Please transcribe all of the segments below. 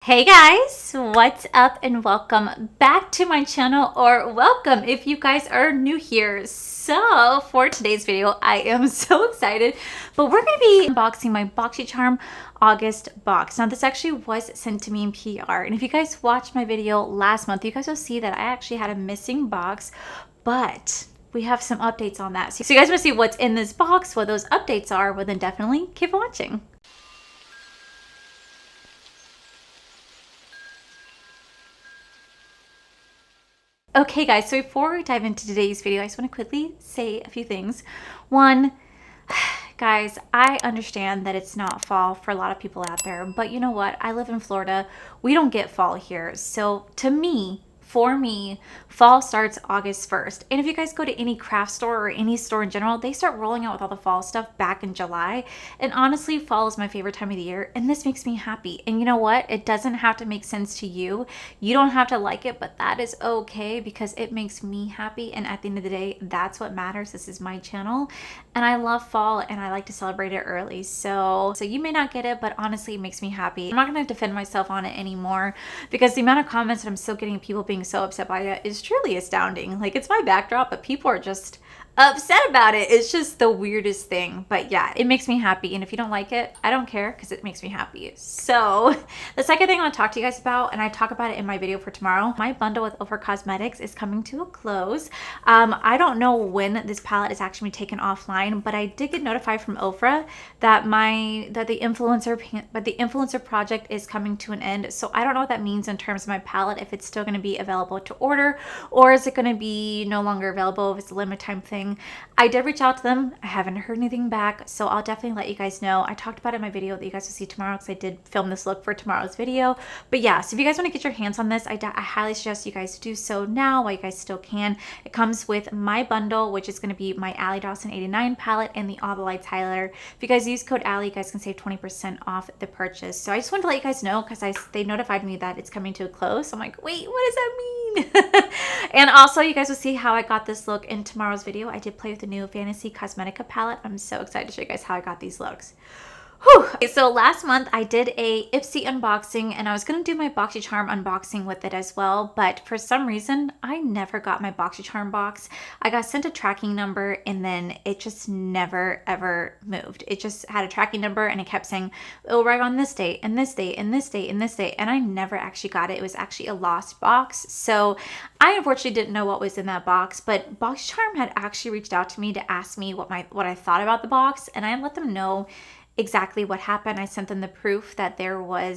Hey guys, what's up and welcome back to my channel, or welcome if you guys are new here. So for today's video, I am so excited, but we're going to be unboxing my Boxycharm August box. Now this actually was sent to me in PR, and if you guys watched my video last month, you guys will see that I actually had a missing box, but we have some updates on that. So you guys want to see what's in this box, what those updates are, well then definitely keep watching. Okay guys, so before we dive into today's video, I just want to quickly say a few things. One, guys, I understand that it's not fall for a lot of people out there, but you know what? I live in Florida. We don't get fall here. So for me, fall starts August 1st. And if you guys go to any craft store or any store in general, they start rolling out with all the fall stuff back in July. And honestly, fall is my favorite time of the year, and this makes me happy. And you know what? It doesn't have to make sense to you. You don't have to like it, but that is okay because it makes me happy. And at the end of the day, that's what matters. This is my channel, and I love fall and I like to celebrate it early. So you may not get it, but honestly, it makes me happy. I'm not going to defend myself on it anymore because the amount of comments that I'm still getting, people being so upset by it, is truly astounding. Like, it's my backdrop, but people are just upset about it. It's just the weirdest thing. But yeah, it makes me happy, and if you don't like it, I don't care because it makes me happy. So the second thing I want to talk to you guys about, and I talk about it in my video for tomorrow, my bundle with Ofra Cosmetics is coming to a close. I don't know when this palette is actually taken offline, but I did get notified from Ofra that the influencer project is coming to an end. So I don't know what that means in terms of my palette, if it's still going to be available to order, or is it going to be no longer available if it's a limited time thing. I did reach out to them. I haven't heard anything back, so I'll definitely let you guys know. I talked about it in my video that you guys will see tomorrow because I did film this look for tomorrow's video. But yeah, so if you guys want to get your hands on this, I highly suggest you guys do so now while you guys still can. It comes with my bundle, which is going to be my Allie Dawson 89 palette and the All the Lights highlighter. If you guys use code Allie, you guys can save 20% off the purchase. So I just wanted to let you guys know because they notified me that it's coming to a close. So I'm like, wait, what does that mean? And also, you guys will see how I got this look in tomorrow's video. I did play with the new Fantasy Cosmetica palette. I'm so excited to show you guys how I got these looks. Whew. Okay, so last month I did a Ipsy unboxing, and I was going to do my Boxycharm unboxing with it as well, but for some reason I never got my Boxycharm box. I got sent a tracking number, and then it just never ever moved. It just had a tracking number, and it kept saying it'll arrive on this date and this date and this date and this date, and I never actually got it. It was actually a lost box. So I unfortunately didn't know what was in that box, but Boxycharm had actually reached out to me to ask me what I thought about the box, and I let them know exactly what happened. I sent them the proof that I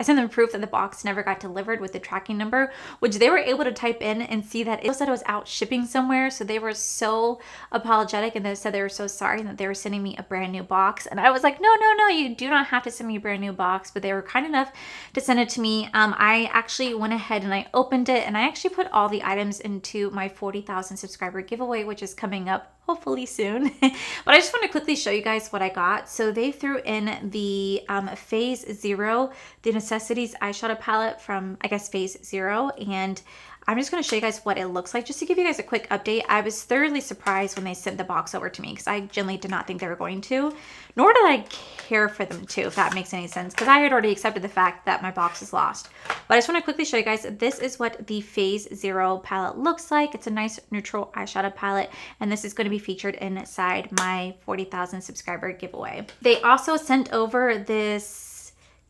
sent them proof that the box never got delivered with the tracking number, which they were able to type in and see that it said it was out shipping somewhere. So they were so apologetic, and they said they were so sorry that they were sending me a brand new box. And I was like, no, you do not have to send me a brand new box, but they were kind enough to send it to me. I actually went ahead and I opened it, and I actually put all the items into my 40,000 subscriber giveaway, which is coming up hopefully soon. But I just want to quickly show you guys what I got. So they threw in the Phase Zero, the Necessities eyeshadow palette from, I guess, Phase Zero, and I'm just going to show you guys what it looks like just to give you guys a quick update. I was thoroughly surprised when they sent the box over to me because I genuinely did not think they were going to, nor did I care for them to, if that makes any sense, because I had already accepted the fact that my box is lost. But I just want to quickly show you guys, this is what the Phase Zero palette looks like. It's a nice neutral eyeshadow palette, and this is going to be featured inside my 40,000 subscriber giveaway. They also sent over this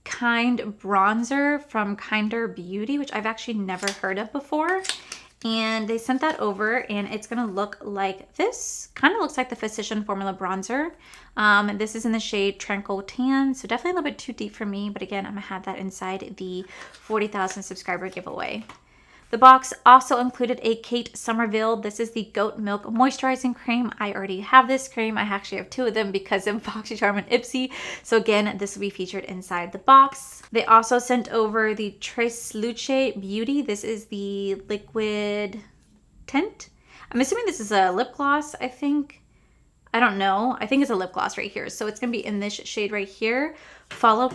Kind bronzer from Kinder Beauty, which I've actually never heard of before, and they sent that over, and it's gonna look like this. Kind of looks like the Physician Formula bronzer. This is in the shade Tranquil Tan, so definitely a little bit too deep for me, but again, I'm gonna have that inside the 40,000 subscriber giveaway. The box also included a Kate Somerville. This is the Goat Milk Moisturizing Cream. I already have this cream. I actually have two of them because of Boxycharm and Ipsy. So again, this will be featured inside the box. They also sent over the Tres Luce Beauty. This is the liquid tint. I'm assuming this is a lip gloss, I think. I don't know. I think it's a lip gloss right here. So it's going to be in this shade right here, followed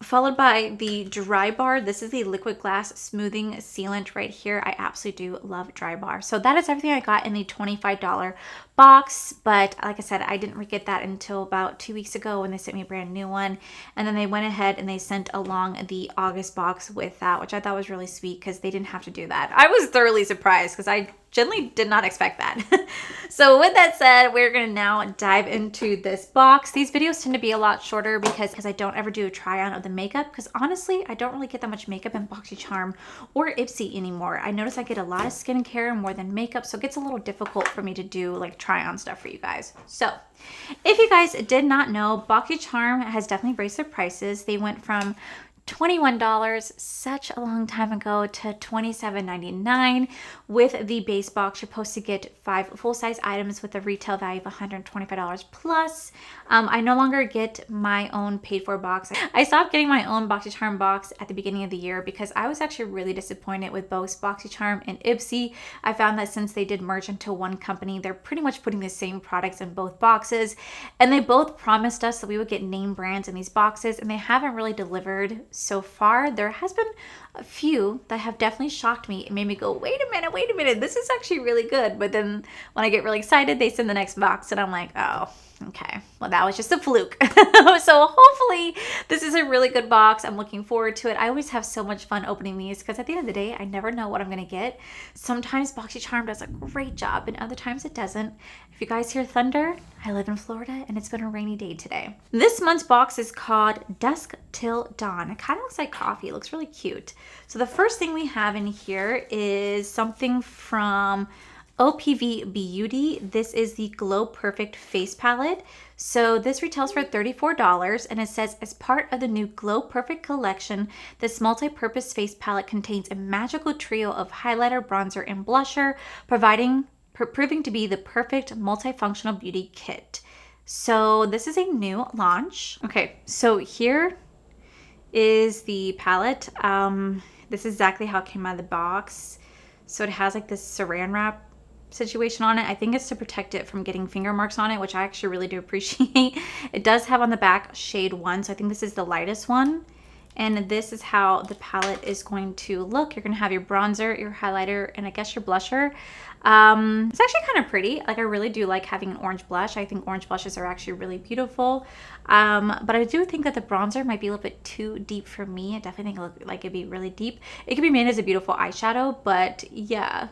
followed by the Dry Bar. This is the liquid glass smoothing sealant right here. I absolutely do love Dry Bar. So that is everything I got in the $25 box. But like I said, I didn't get that until about 2 weeks ago when they sent me a brand new one. And then they went ahead and they sent along the August box with that, which I thought was really sweet because they didn't have to do that. I was thoroughly surprised because I generally did not expect that. So with that said, we're gonna now dive into this box. These videos tend to be a lot shorter because I don't ever do a try on of the makeup, because honestly, I don't really get that much makeup in Boxycharm or Ipsy anymore. I notice I get a lot of skincare more than makeup, so it gets a little difficult for me to do like try on stuff for you guys. So if you guys did not know, Boxycharm has definitely raised their prices. They went from $21 such a long time ago to $27.99. With the base box, you're supposed to get 5 full-size items with a retail value of $125 plus. I no longer get my own paid-for box. I stopped getting my own Boxycharm box at the beginning of the year because I was actually really disappointed with both Boxycharm and Ipsy. I found that since they did merge into one company, they're pretty much putting the same products in both boxes, and they both promised us that we would get name brands in these boxes, and they haven't really delivered so far. There has been a few that have definitely shocked me and made me go, wait a minute, this is actually really good. But then when I get really excited, they send the next box and I'm like, oh, okay, well, that was just a fluke. So hopefully this is a really good box. I'm looking forward to it. I always have so much fun opening these because at the end of the day, I never know what I'm going to get. Sometimes Boxycharm does a great job and other times it doesn't. If you guys hear thunder, I live in Florida and it's been a rainy day today. This month's box is called Dusk Till Dawn. It kind of looks like coffee. It looks really cute. So the first thing we have in here is something from OPV Beauty. This is the Glow Perfect Face Palette. So this retails for $34 and it says, as part of the new Glow Perfect collection, this multi-purpose face palette contains a magical trio of highlighter, bronzer, and blusher, proving to be the perfect multifunctional beauty kit. So this is a new launch. Okay, so here is the palette. This is exactly how it came out of the box. So it has like this saran wrap situation on it. I think it's to protect it from getting finger marks on it, which I actually really do appreciate. It does have on the back shade 1, so I think this is the lightest one. And this is how the palette is going to look. You're going to have your bronzer, your highlighter, and I guess your blusher. It's actually kind of pretty. Like, I really do like having an orange blush. I think orange blushes are actually really beautiful. But I do think that the bronzer might be a little bit too deep for me. I definitely think it look like it'd be really deep. It could be made as a beautiful eyeshadow, but yeah.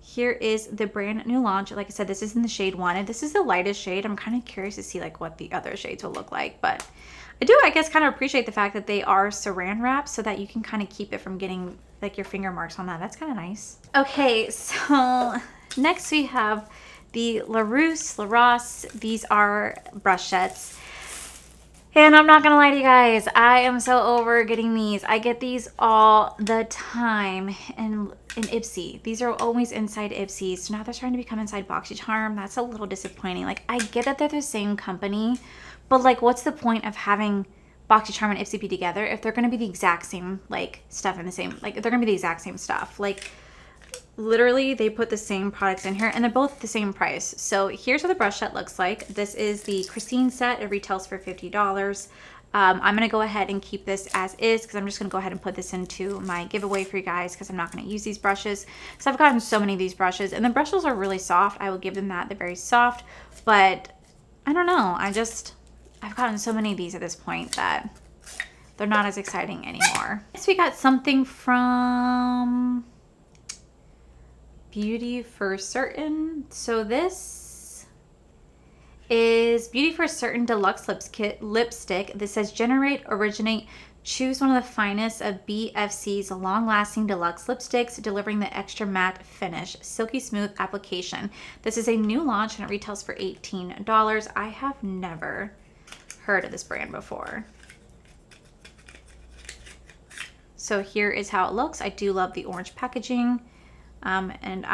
Here is the brand new launch. Like I said, this is in the shade 1, and this is the lightest shade. I'm kind of curious to see like what the other shades will look like, but I do, I guess, kind of appreciate the fact that they are saran wrap so that you can kind of keep it from getting like your finger marks on that. That's kind of nice. Okay, so next we have the LaRosse. These are brush sets. And I'm not gonna lie to you guys, I am so over getting these. I get these all the time in Ipsy. These are always inside Ipsy. So now they're starting to become inside Boxycharm. That's a little disappointing. Like, I get that they're the same company, but like, what's the point of having Boxycharm and Ipsy be together if they're gonna be the exact same like stuff in the same, like they're gonna be the exact same stuff. Like, literally they put the same products in here and they're both the same price. So here's what the brush set looks like. This is the Christine set. It retails for $50. I'm gonna go ahead and keep this as is because I'm just gonna go ahead and put this into my giveaway for you guys because I'm not gonna use these brushes. So I've gotten so many of these brushes and the brushes are really soft. I will give them that. They're very soft, but I don't know. I've gotten so many of these at this point that they're not as exciting anymore. Next we got something from Beauty for Certain. So this is Beauty for Certain Deluxe Lipstick. This says generate, originate, choose one of the finest of BFC's long-lasting deluxe lipsticks, delivering the extra matte finish, silky smooth application. This is a new launch and it retails for $18. I have never heard of this brand before. So here is how it looks. I do love the orange packaging. And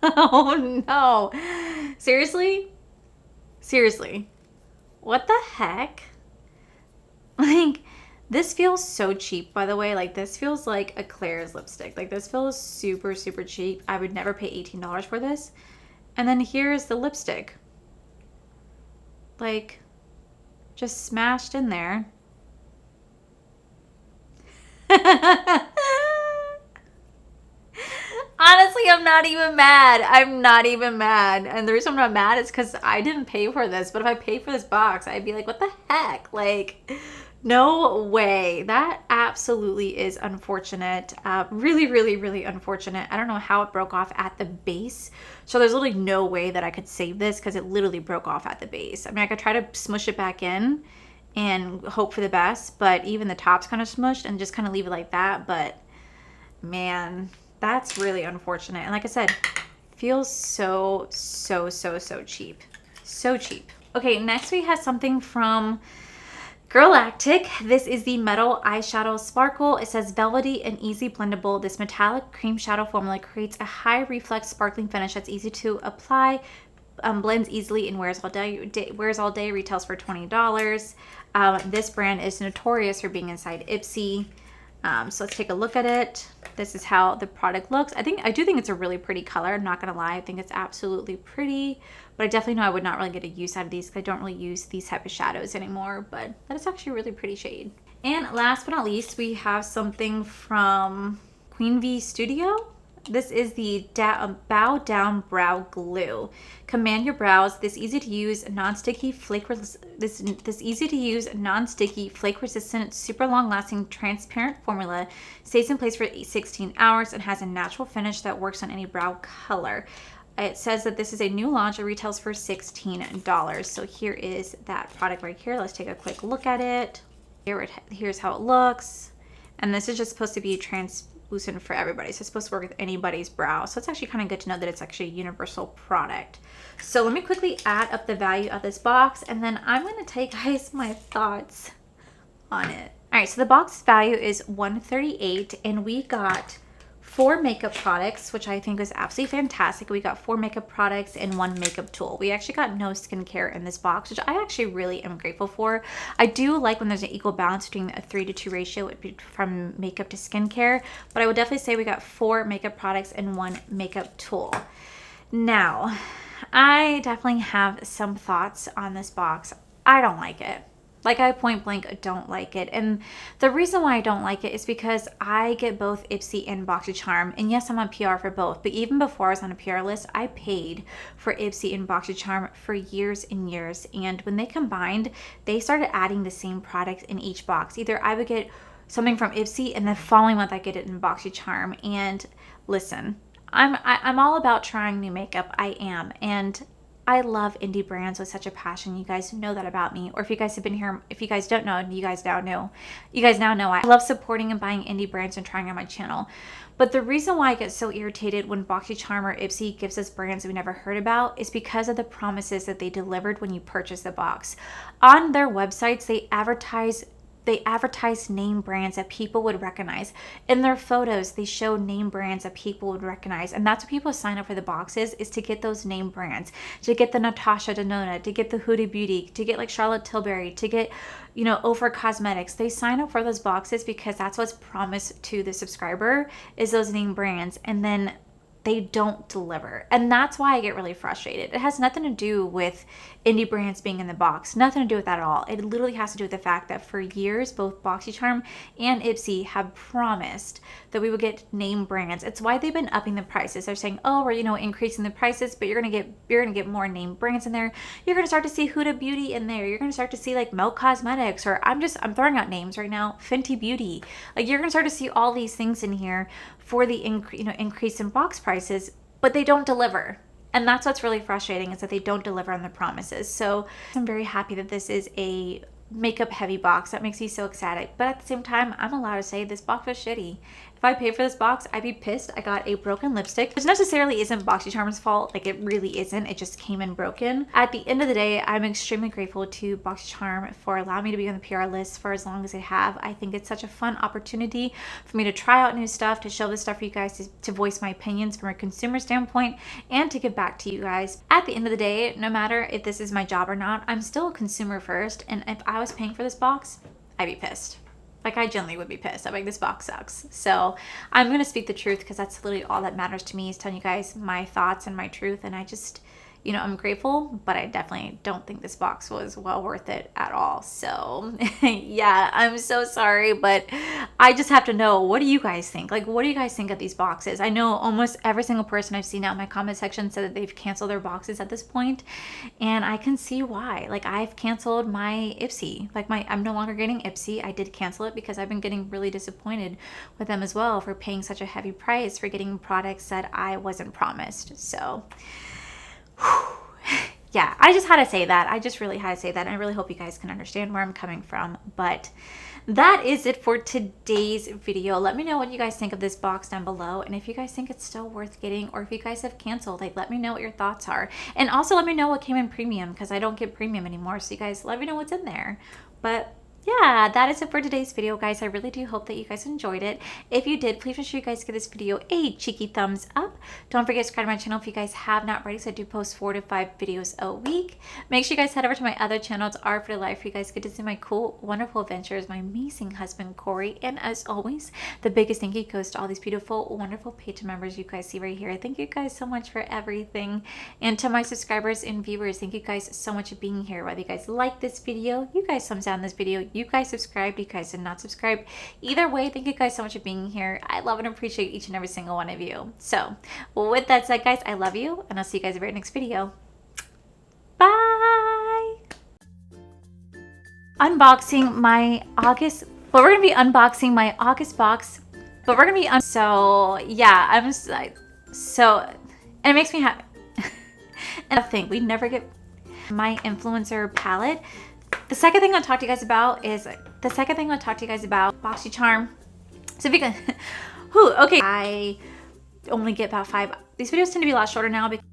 oh no, seriously, what the heck? Like, this feels so cheap, by the way. Like, this feels like a Claire's lipstick. Like, this feels super, super cheap. I would never pay $18 for this. And then here's the lipstick. Like, just smashed in there. Honestly, I'm not even mad. I'm not even mad. And the reason I'm not mad is because I didn't pay for this. But if I paid for this box, I'd be like, what the heck? Like, no way. That absolutely is unfortunate. Really, really, really unfortunate. I don't know how it broke off at the base. So there's literally no way that I could save this because it literally broke off at the base. I mean, I could try to smush it back in and hope for the best. But even the top's kind of smushed and just kind of leave it like that. But man, that's really unfortunate. And like I said, feels so cheap. So cheap. Okay, next we have something from Girlactik. This is the Metal Eyeshadow Sparkle. It says velvety and easy blendable. This metallic cream shadow formula creates a high reflex sparkling finish that's easy to apply, blends easily, and wears all day. Retails for $20. This brand is notorious for being inside Ipsy. So let's take a look at it. This is how the product looks. I do think it's a really pretty color. I'm not gonna lie. I think it's absolutely pretty, but I definitely know I would not really get a use out of these because I don't really use these type of shadows anymore, but that is actually a really pretty shade. And last but not least, we have something from Queen V Studio. This is the Bow Down Brow Glue. Command your brows. This easy to use, non-sticky, non-sticky, flake-resistant, super long-lasting, transparent formula stays in place for 16 hours and has a natural finish that works on any brow color. It says that this is a new launch. It retails for $16. So here is that product right here. Let's take a quick look at it. Here's how it looks. And this is just supposed to be translucent for everybody. So it's supposed to work with anybody's brow. So it's actually kind of good to know that it's actually a universal product. So let me quickly add up the value of this box, and then I'm going to tell you guys my thoughts on it. All right, so the box value is $138, and we got 4 makeup products, which I think is absolutely fantastic. We got 4 makeup products and 1 makeup tool. We actually got no skincare in this box, which I actually really am grateful for. I do like when there's an equal balance between a 3-to-2 ratio from makeup to skincare, but I would definitely say we got 4 makeup products and 1 makeup tool. Now, I definitely have some thoughts on this box. I don't like it. Like, I point blank don't like it. And the reason why I don't like it is because I get both Ipsy and Boxycharm. And yes, I'm on PR for both. But even before I was on a PR list, I paid for Ipsy and Boxycharm for years and years. And when they combined, they started adding the same product in each box. Either I would get something from Ipsy and the following month I get it in Boxycharm. And listen, I'm all about trying new makeup. I am. And I love indie brands with such a passion. You guys know that about me. Or if you guys have been here, if you guys don't know, you guys now know. You guys now know I love supporting and buying indie brands and trying on my channel. But the reason why I get so irritated when Boxycharm or Ipsy gives us brands we never heard about is because of the promises that they delivered when you purchase the box. On their websites, they advertise name brands that people would recognize. In their photos, they show name brands that people would recognize. And that's what people sign up for the boxes, is to get those name brands, to get the Natasha Denona, to get the Huda Beauty, to get like Charlotte Tilbury, to get, Ofra Cosmetics. They sign up for those boxes because that's what's promised to the subscriber, is those name brands. And then they don't deliver. And that's why I get really frustrated. It has nothing to do with indie brands being in the box. Nothing to do with that at all. It literally has to do with the fact that for years, both Boxycharm and Ipsy have promised that we would get name brands. It's why they've been upping the prices. They're saying, oh, we're, increasing the prices, but you're gonna get more name brands in there. You're gonna start to see Huda Beauty in there. You're gonna start to see like Mel Cosmetics, or I'm throwing out names right now, Fenty Beauty. Like, you're gonna start to see all these things in here for the increase in box prices, but they don't deliver. And that's what's really frustrating, is that they don't deliver on the promises. So I'm very happy that this is a makeup heavy box. That makes me so excited. But at the same time, I'm allowed to say this box was shitty. If I paid for this box, I'd be pissed. I got a broken lipstick, which necessarily isn't Boxycharm's fault. Like, it really isn't. It just came in broken. At the end of the day, I'm extremely grateful to Boxycharm for allowing me to be on the PR list for as long as they have. I think it's such a fun opportunity for me to try out new stuff, to show this stuff for you guys, to voice my opinions from a consumer standpoint, and to give back to you guys. At the end of the day, no matter if this is my job or not, I'm still a consumer first. And if I was paying for this box, I'd be pissed. Like, I genuinely would be pissed. I'm like, this box sucks. So I'm going to speak the truth, because that's literally all that matters to me, is telling you guys my thoughts and my truth. And I just, you know, I'm grateful, but I definitely don't think this box was well worth it at all. So yeah, I'm so sorry, but I just have to know, what do you guys think? Like, what do you guys think of these boxes? I know almost every single person I've seen out in my comment section said that they've canceled their boxes at this point, and I can see why. Like, I've canceled my Ipsy. Like, I'm no longer getting Ipsy. I did cancel it because I've been getting really disappointed with them as well for paying such a heavy price for getting products that I wasn't promised. So yeah, I just had to say that. I just really had to say that. And I really hope you guys can understand where I'm coming from. But that is it for today's video. Let me know what you guys think of this box down below. And if you guys think it's still worth getting, or if you guys have canceled, like, let me know what your thoughts are. And also let me know what came in premium, because I don't get premium anymore. So you guys let me know what's in there. But yeah, that is it for today's video, guys. I really do hope that you guys enjoyed it. If you did, please make sure you guys give this video a cheeky thumbs up. Don't forget to subscribe to my channel if you guys have not already, so I do post 4 to 5 videos a week. Make sure you guys head over to my other channel. It's Art for Life, where you guys get to see my cool, wonderful adventures, my amazing husband, Corey. And as always, the biggest thank you goes to all these beautiful, wonderful Patreon members you guys see right here. Thank you guys so much for everything. And to my subscribers and viewers, thank you guys so much for being here. Whether you guys like this video, you guys thumbs down this video, you guys subscribed, you guys did not subscribe. Either way, thank you guys so much for being here. I love and appreciate each and every single one of you. So, well, with that said, guys, I love you, and I'll see you guys in the very next video. Bye! Unboxing my August, but we're going to be unboxing my August box, but we're going to be, so, yeah, I'm just like, so, and it makes me happy. And I think we never get my influencer palette. The second thing I'll talk to you guys about is Boxycharm. So if you can, okay, I only get about 5. These videos tend to be a lot shorter now because